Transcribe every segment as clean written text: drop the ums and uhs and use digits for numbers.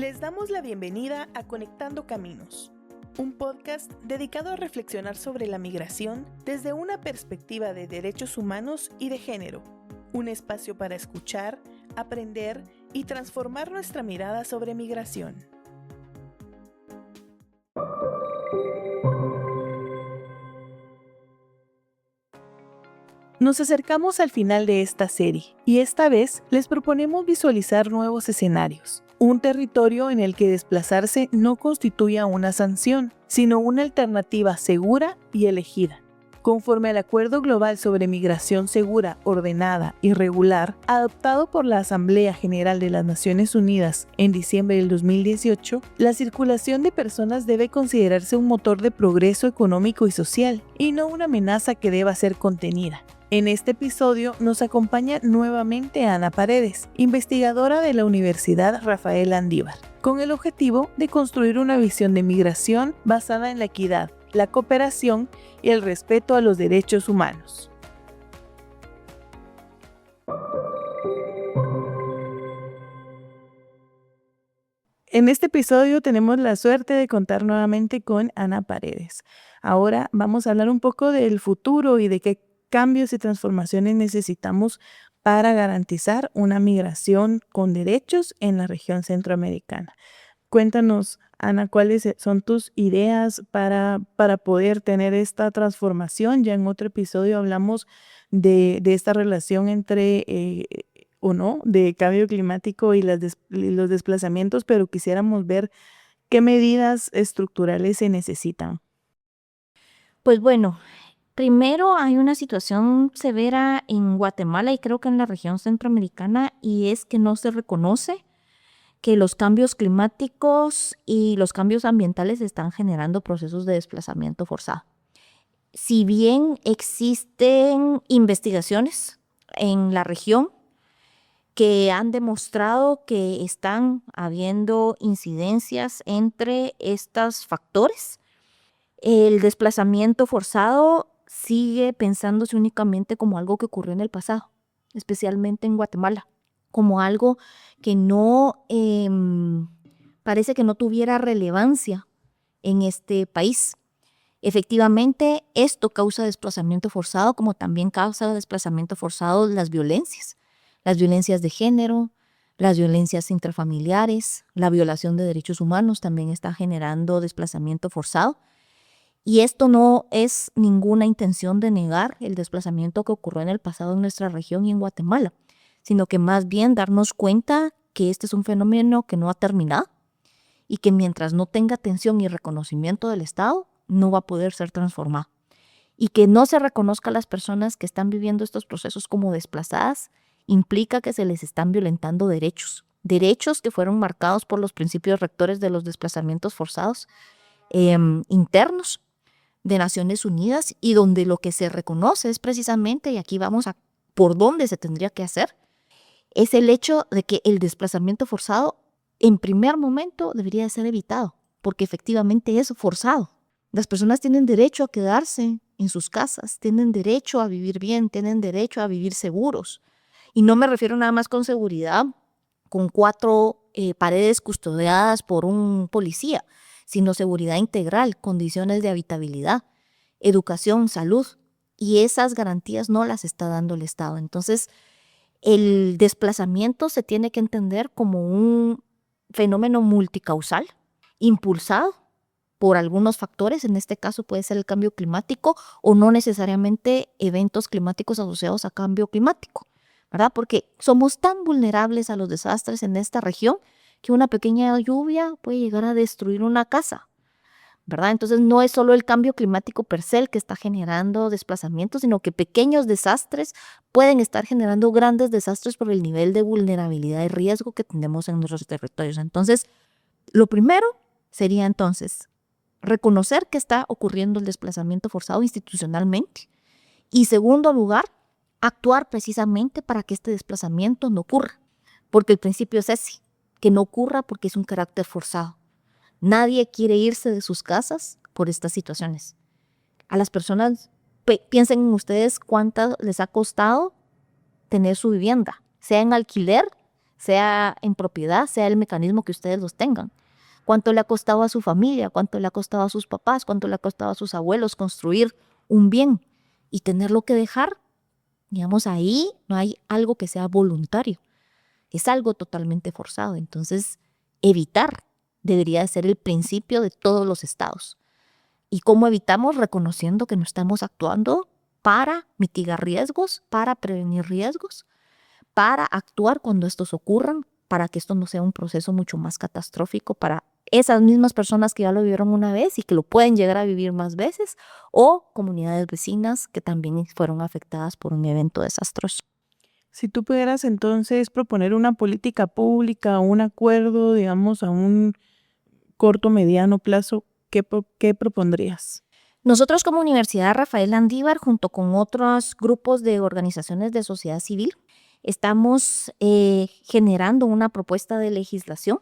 Les damos la bienvenida a Conectando Caminos, un podcast dedicado a reflexionar sobre la migración desde una perspectiva de derechos humanos y de género, un espacio para escuchar, aprender y transformar nuestra mirada sobre migración. Nos acercamos al final de esta serie y esta vez les proponemos visualizar nuevos escenarios. Un territorio en el que desplazarse no constituya una sanción, sino una alternativa segura y elegida. Conforme al Acuerdo Global sobre Migración Segura, Ordenada y Regular, adoptado por la Asamblea General de las Naciones Unidas en diciembre del 2018, la circulación de personas debe considerarse un motor de progreso económico y social, y no una amenaza que deba ser contenida. En este episodio nos acompaña nuevamente Ana Paredes, investigadora de la Universidad Rafael Andívar, con el objetivo de construir una visión de migración basada en la equidad, la cooperación y el respeto a los derechos humanos. En este episodio tenemos la suerte de contar nuevamente con Ana Paredes. Ahora vamos a hablar un poco del futuro y de qué cambios y transformaciones necesitamos para garantizar una migración con derechos en la región centroamericana. Cuéntanos, Ana, ¿cuáles son tus ideas para poder tener esta transformación? Ya en otro episodio hablamos de esta relación entre de cambio climático y los desplazamientos, pero quisiéramos ver qué medidas estructurales se necesitan. Pues bueno, primero hay una situación severa en Guatemala y creo que en la región centroamericana, y es que no se reconoce que los cambios climáticos y los cambios ambientales están generando procesos de desplazamiento forzado. Si bien existen investigaciones en la región que han demostrado que están habiendo incidencias entre estos factores, el desplazamiento forzado sigue pensándose únicamente como algo que ocurrió en el pasado, especialmente en Guatemala, como algo que no parece que no tuviera relevancia en este país. Efectivamente, esto causa desplazamiento forzado, como también causa desplazamiento forzado las violencias de género, las violencias intrafamiliares, la violación de derechos humanos también está generando desplazamiento forzado. Y esto no es ninguna intención de negar el desplazamiento que ocurrió en el pasado en nuestra región y en Guatemala, sino que más bien darnos cuenta que este es un fenómeno que no ha terminado y que mientras no tenga atención y reconocimiento del Estado, no va a poder ser transformado. Y que no se reconozca a las personas que están viviendo estos procesos como desplazadas implica que se les están violentando derechos que fueron marcados por los principios rectores de los desplazamientos forzados internos de Naciones Unidas, y donde lo que se reconoce es precisamente, y aquí vamos a por dónde se tendría que hacer, es el hecho de que el desplazamiento forzado en primer momento debería de ser evitado, porque efectivamente es forzado. Las personas tienen derecho a quedarse en sus casas, tienen derecho a vivir bien, tienen derecho a vivir seguros. Y no me refiero nada más con seguridad, con 4 paredes custodiadas por un policía, sino seguridad integral, condiciones de habitabilidad, educación, salud, y esas garantías no las está dando el Estado. Entonces, el desplazamiento se tiene que entender como un fenómeno multicausal, impulsado por algunos factores, en este caso puede ser el cambio climático o no necesariamente eventos climáticos asociados a cambio climático, ¿verdad? Porque somos tan vulnerables a los desastres en esta región que una pequeña lluvia puede llegar a destruir una casa, ¿verdad? Entonces no es solo el cambio climático per se el que está generando desplazamientos, sino que pequeños desastres pueden estar generando grandes desastres por el nivel de vulnerabilidad y riesgo que tenemos en nuestros territorios. Entonces, lo primero sería entonces reconocer que está ocurriendo el desplazamiento forzado institucionalmente, y segundo lugar, actuar precisamente para que este desplazamiento no ocurra, porque el principio es ese, que no ocurra porque es un carácter forzado. Nadie quiere irse de sus casas por estas situaciones. A las personas, piensen ustedes cuánto les ha costado tener su vivienda, sea en alquiler, sea en propiedad, sea el mecanismo que ustedes los tengan. ¿Cuánto le ha costado a su familia? ¿Cuánto le ha costado a sus papás? ¿Cuánto le ha costado a sus abuelos construir un bien y tenerlo que dejar? Digamos, ahí no hay algo que sea voluntario, es algo totalmente forzado. Entonces, evitar debería de ser el principio de todos los estados. ¿Y cómo evitamos? Reconociendo que no estamos actuando para mitigar riesgos, para prevenir riesgos, para actuar cuando estos ocurran, para que esto no sea un proceso mucho más catastrófico para esas mismas personas que ya lo vivieron una vez y que lo pueden llegar a vivir más veces, o comunidades vecinas que también fueron afectadas por un evento desastroso. Si tú pudieras entonces proponer una política pública, un acuerdo, digamos, a un corto, mediano plazo, ¿qué propondrías? Nosotros como Universidad Rafael Landívar, junto con otros grupos de organizaciones de sociedad civil, estamos generando una propuesta de legislación,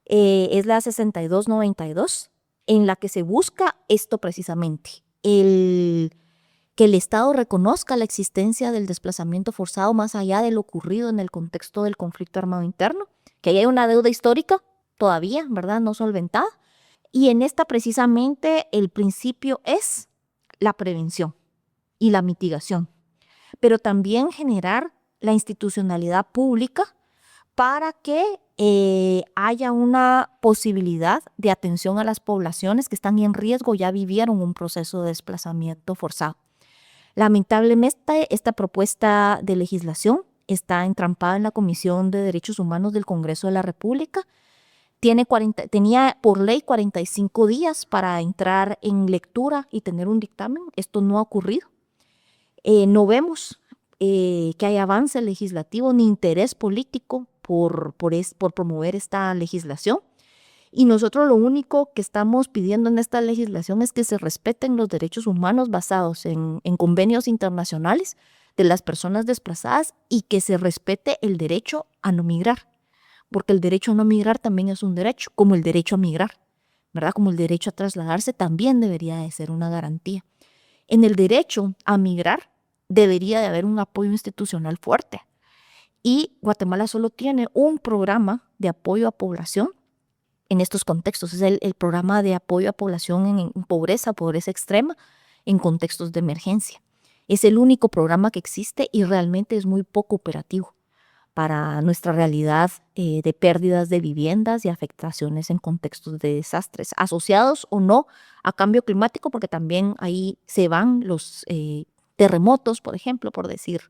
es la 6292, en la que se busca esto precisamente, que el Estado reconozca la existencia del desplazamiento forzado más allá de lo ocurrido en el contexto del conflicto armado interno, que hay una deuda histórica todavía, ¿verdad?, no solventada. Y en esta precisamente el principio es la prevención y la mitigación, pero también generar la institucionalidad pública para que haya una posibilidad de atención a las poblaciones que están en riesgo, ya vivieron un proceso de desplazamiento forzado. Lamentablemente, esta propuesta de legislación está entrampada en la Comisión de Derechos Humanos del Congreso de la República. Tenía por ley 45 días para entrar en lectura y tener un dictamen. Esto no ha ocurrido. No vemos que haya avance legislativo ni interés político por promover esta legislación. Y nosotros lo único que estamos pidiendo en esta legislación es que se respeten los derechos humanos basados en convenios internacionales de las personas desplazadas y que se respete el derecho a no migrar, porque el derecho a no migrar también es un derecho, como el derecho a migrar, ¿verdad? Como el derecho a trasladarse también debería de ser una garantía. En el derecho a migrar debería de haber un apoyo institucional fuerte y Guatemala solo tiene un programa de apoyo a población en estos contextos. Es el programa de apoyo a población en pobreza extrema, en contextos de emergencia. Es el único programa que existe y realmente es muy poco operativo para nuestra realidad de pérdidas de viviendas y afectaciones en contextos de desastres, asociados o no a cambio climático, porque también ahí se van los terremotos, por ejemplo, por decir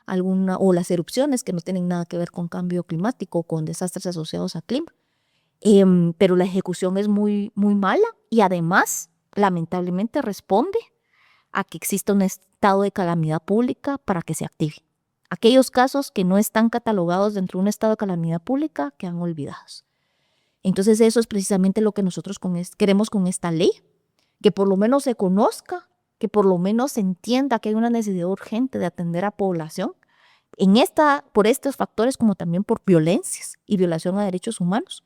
alguna, o las erupciones que no tienen nada que ver con cambio climático, con desastres asociados a clima. Pero la ejecución es muy, muy mala y además, lamentablemente, responde a que exista un estado de calamidad pública para que se active. Aquellos casos que no están catalogados dentro de un estado de calamidad pública quedan olvidados. Entonces eso es precisamente lo que nosotros queremos con esta ley, que por lo menos se conozca, que por lo menos se entienda que hay una necesidad urgente de atender a población por estos factores como también por violencias y violación a derechos humanos.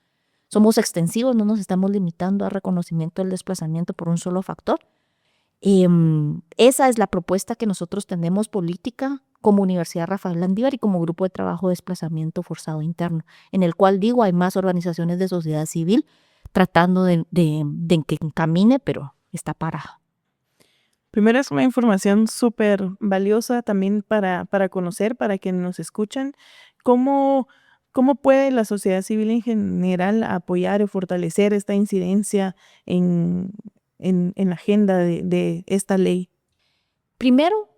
Somos extensivos, no nos estamos limitando a reconocimiento del desplazamiento por un solo factor. Esa es la propuesta que nosotros tenemos política como Universidad Rafael Landívar y como Grupo de Trabajo de Desplazamiento Forzado Interno, en el cual digo hay más organizaciones de sociedad civil tratando de que encamine, pero está parada. Primero es una información súper valiosa también para conocer, para quienes nos escuchan, cómo puede la sociedad civil en general apoyar o fortalecer esta incidencia en la agenda de esta ley. Primero,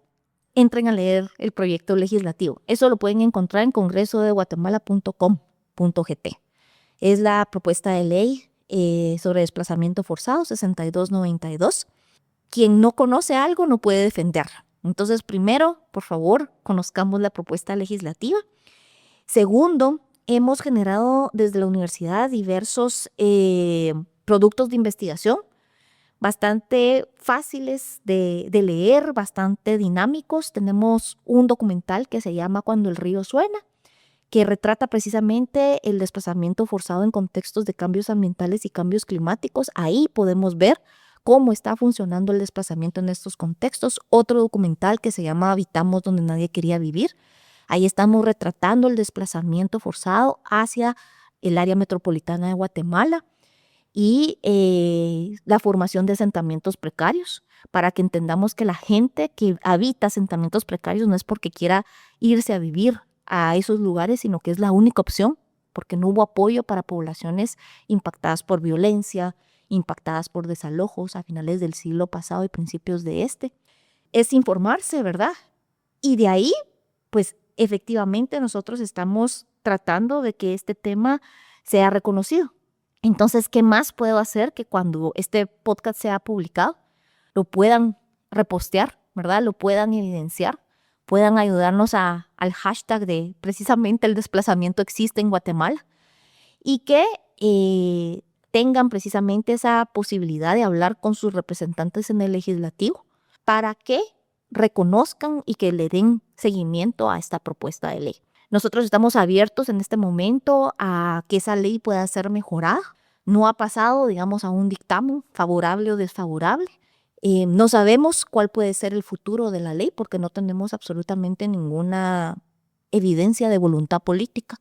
entren a leer el proyecto legislativo. Eso lo pueden encontrar en congresodeguatemala.com.gt. Es la propuesta de ley sobre desplazamiento forzado 6292. Quien no conoce algo no puede defenderlo. Entonces, primero, por favor, conozcamos la propuesta legislativa. Segundo, hemos generado desde la universidad diversos productos de investigación bastante fáciles de leer, bastante dinámicos. Tenemos un documental que se llama Cuando el río suena, que retrata precisamente el desplazamiento forzado en contextos de cambios ambientales y cambios climáticos. Ahí podemos ver cómo está funcionando el desplazamiento en estos contextos. Otro documental que se llama Habitamos donde nadie quería vivir, Ahí estamos retratando el desplazamiento forzado hacia el área metropolitana de Guatemala y la formación de asentamientos precarios, para que entendamos que la gente que habita asentamientos precarios no es porque quiera irse a vivir a esos lugares, sino que es la única opción, porque no hubo apoyo para poblaciones impactadas por violencia, impactadas por desalojos a finales del siglo pasado y principios de este. Es informarse, ¿verdad? Y de ahí, pues efectivamente nosotros estamos tratando de que este tema sea reconocido. Entonces, ¿qué más puedo hacer que cuando este podcast sea publicado, lo puedan repostear, ¿verdad? Lo puedan evidenciar, puedan ayudarnos al hashtag de precisamente el desplazamiento existe en Guatemala y que tengan precisamente esa posibilidad de hablar con sus representantes en el legislativo para que reconozcan y que le den seguimiento a esta propuesta de ley. Nosotros estamos abiertos en este momento a que esa ley pueda ser mejorada. No ha pasado, digamos, a un dictamen favorable o desfavorable. No sabemos cuál puede ser el futuro de la ley porque no tenemos absolutamente ninguna evidencia de voluntad política.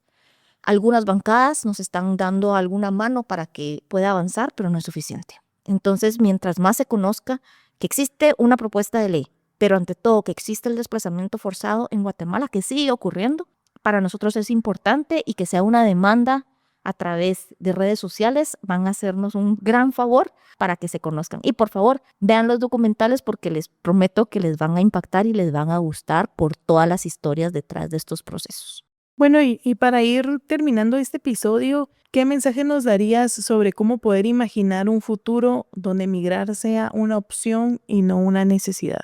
Algunas bancadas nos están dando alguna mano para que pueda avanzar, pero no es suficiente. Entonces, mientras más se conozca que existe una propuesta de ley, pero ante todo que existe el desplazamiento forzado en Guatemala, que sigue ocurriendo, para nosotros es importante y que sea una demanda a través de redes sociales, van a hacernos un gran favor para que se conozcan. Y por favor, vean los documentales porque les prometo que les van a impactar y les van a gustar por todas las historias detrás de estos procesos. Bueno, y para ir terminando este episodio, ¿qué mensaje nos darías sobre cómo poder imaginar un futuro donde emigrar sea una opción y no una necesidad?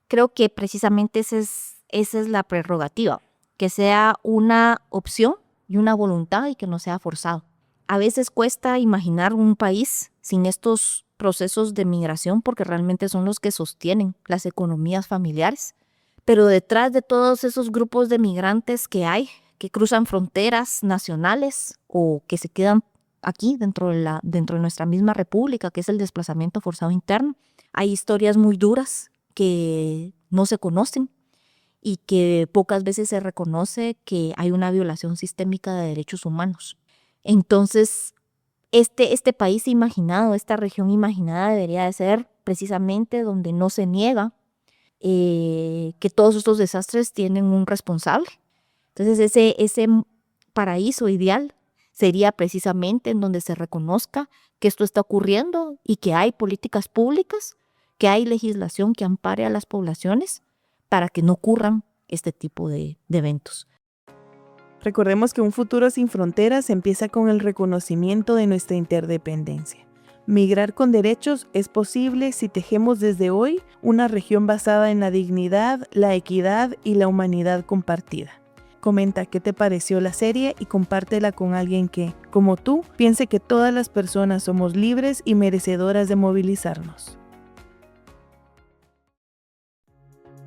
Creo que precisamente esa es la prerrogativa, que sea una opción y una voluntad y que no sea forzado. A veces cuesta imaginar un país sin estos procesos de migración porque realmente son los que sostienen las economías familiares. Pero detrás de todos esos grupos de migrantes que hay, que cruzan fronteras nacionales o que se quedan aquí dentro de nuestra misma república, que es el desplazamiento forzado interno, hay historias muy duras que no se conocen y que pocas veces se reconoce que hay una violación sistémica de derechos humanos. Entonces, este país imaginado, esta región imaginada debería de ser precisamente donde no se niega que todos estos desastres tienen un responsable. Entonces, ese paraíso ideal sería precisamente en donde se reconozca que esto está ocurriendo y que hay políticas públicas, que hay legislación que ampare a las poblaciones para que no ocurran este tipo de eventos. Recordemos que un futuro sin fronteras empieza con el reconocimiento de nuestra interdependencia. Migrar con derechos es posible si tejemos desde hoy una región basada en la dignidad, la equidad y la humanidad compartida. Comenta qué te pareció la serie y compártela con alguien que, como tú, piense que todas las personas somos libres y merecedoras de movilizarnos.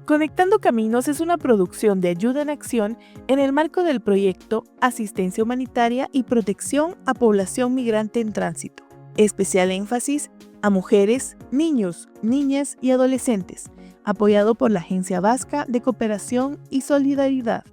Conectando Caminos es una producción de Ayuda en Acción en el marco del proyecto Asistencia Humanitaria y Protección a Población Migrante en Tránsito. Especial énfasis a mujeres, niños, niñas y adolescentes, apoyado por la Agencia Vasca de Cooperación y Solidaridad.